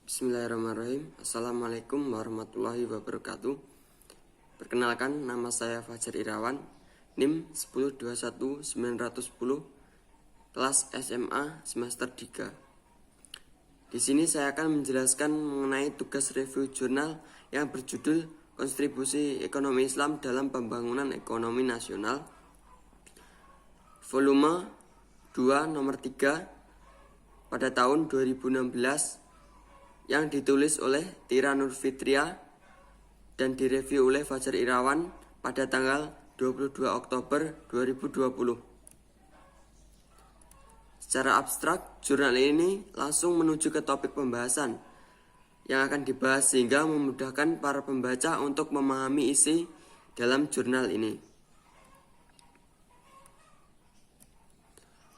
Bismillahirrahmanirrahim. Assalamualaikum warahmatullahi wabarakatuh. Perkenalkan, nama saya Fajar Irawan, NIM 1021910, kelas SMA semester 3. Di sini saya akan menjelaskan mengenai tugas review jurnal yang berjudul Kontribusi Ekonomi Islam dalam Pembangunan Ekonomi Nasional, volume 2 nomor 3 pada tahun 2016, yang ditulis oleh Tira Nurfitria dan direview oleh Fajar Irawan pada tanggal 22 Oktober 2020. Secara abstrak, jurnal ini langsung menuju ke topik pembahasan yang akan dibahas sehingga memudahkan para pembaca untuk memahami isi dalam jurnal ini.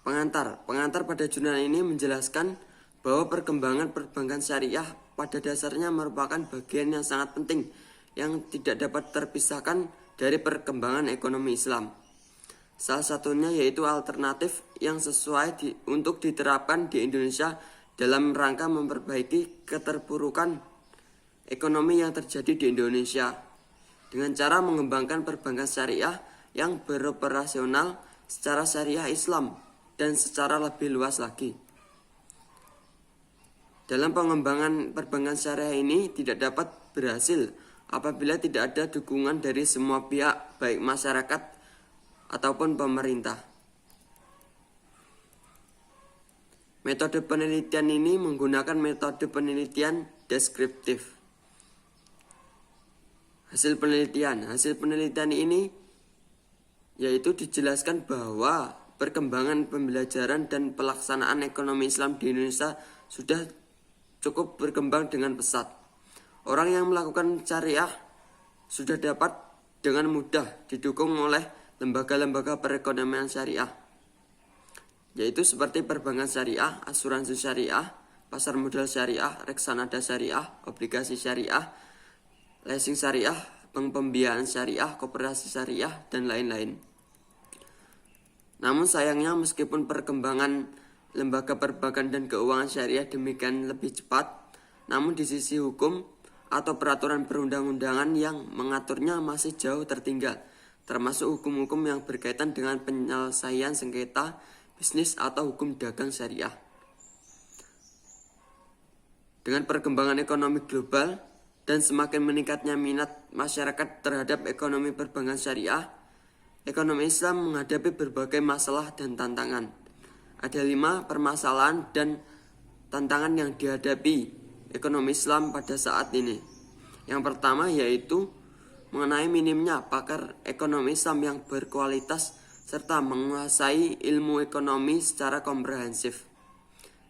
Pengantar pada jurnal ini menjelaskan bahwa perkembangan perbankan syariah pada dasarnya merupakan bagian yang sangat penting yang tidak dapat terpisahkan dari perkembangan ekonomi Islam. Salah satunya yaitu alternatif yang sesuai untuk diterapkan di Indonesia dalam rangka memperbaiki keterpurukan ekonomi yang terjadi di Indonesia dengan cara mengembangkan perbankan syariah yang beroperasional secara syariah Islam dan secara lebih luas lagi. Dalam pengembangan perbankan syariah ini tidak dapat berhasil apabila tidak ada dukungan dari semua pihak, baik masyarakat ataupun pemerintah. Metode penelitian ini menggunakan metode penelitian deskriptif. Hasil penelitian ini yaitu dijelaskan bahwa perkembangan pembelajaran dan pelaksanaan ekonomi Islam di Indonesia sudah cukup berkembang dengan pesat. Orang yang melakukan syariah sudah dapat dengan mudah didukung oleh lembaga-lembaga perekonomian syariah, yaitu seperti perbankan syariah, asuransi syariah, pasar modal syariah, reksadana syariah, obligasi syariah, leasing syariah, bank pembiayaan syariah, koperasi syariah, dan lain-lain. Namun sayangnya meskipun perkembangan lembaga perbankan dan keuangan syariah demikian lebih cepat, namun di sisi hukum atau peraturan perundang-undangan yang mengaturnya masih jauh tertinggal, termasuk hukum-hukum yang berkaitan dengan penyelesaian sengketa bisnis atau hukum dagang syariah. Dengan perkembangan ekonomi global dan semakin meningkatnya minat masyarakat terhadap ekonomi perbankan syariah, ekonomi Islam menghadapi berbagai masalah dan tantangan. Ada 5 permasalahan dan tantangan yang dihadapi ekonomi Islam pada saat ini. Yang pertama yaitu mengenai minimnya pakar ekonomi Islam yang berkualitas serta menguasai ilmu ekonomi secara komprehensif.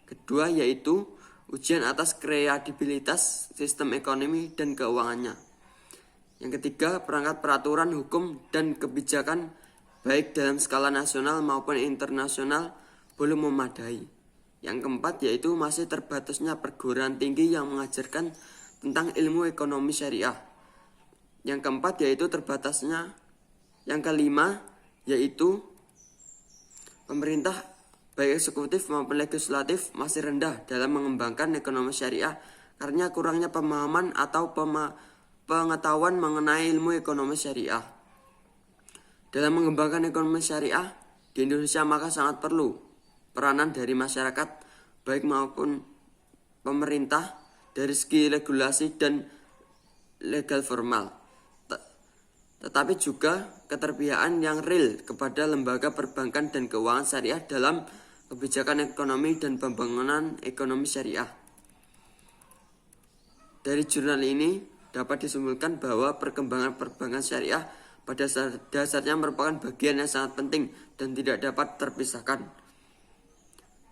Kedua yaitu ujian atas kredibilitas sistem ekonomi dan keuangannya. Yang ketiga, perangkat peraturan hukum dan kebijakan baik dalam skala nasional maupun internasional belum memadai. Yang keempat yaitu masih terbatasnya perguruan tinggi yang mengajarkan tentang ilmu ekonomi syariah. Yang keempat yaitu terbatasnya. Yang kelima yaitu pemerintah baik eksekutif maupun legislatif masih rendah dalam mengembangkan ekonomi syariah karena kurangnya pemahaman atau pengetahuan mengenai ilmu ekonomi syariah. Dalam mengembangkan ekonomi syariah di Indonesia maka sangat perlu peranan dari masyarakat baik maupun pemerintah dari segi regulasi dan legal formal, tetapi juga keterpihakan yang real kepada lembaga perbankan dan keuangan syariah dalam kebijakan ekonomi dan pembangunan ekonomi syariah. Dari jurnal ini dapat disimpulkan bahwa perkembangan perbankan syariah pada dasarnya merupakan bagian yang sangat penting dan tidak dapat terpisahkan.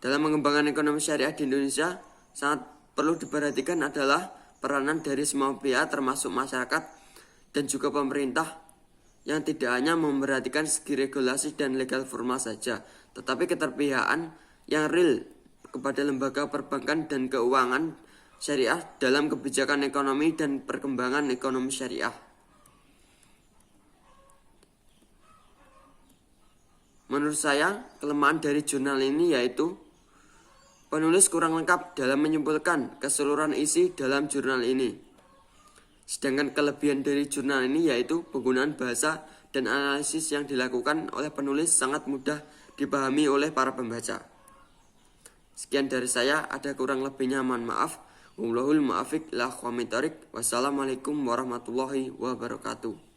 Dalam mengembangkan ekonomi syariah di Indonesia, sangat perlu diperhatikan adalah peranan dari semua pihak termasuk masyarakat dan juga pemerintah yang tidak hanya memperhatikan segi regulasi dan legal formal saja, tetapi keterpihakan yang real kepada lembaga perbankan dan keuangan syariah dalam kebijakan ekonomi dan perkembangan ekonomi syariah. Menurut saya, kelemahan dari jurnal ini yaitu Penulis kurang lengkap dalam menyimpulkan keseluruhan isi dalam jurnal ini. Sedangkan kelebihan dari jurnal ini yaitu penggunaan bahasa dan analisis yang dilakukan oleh penulis sangat mudah dipahami oleh para pembaca. Sekian dari saya, ada kurang lebihnya mohon maaf. Wallahul muwaffiq ila aqwamit thoriq. Wassalamualaikum warahmatullahi wabarakatuh.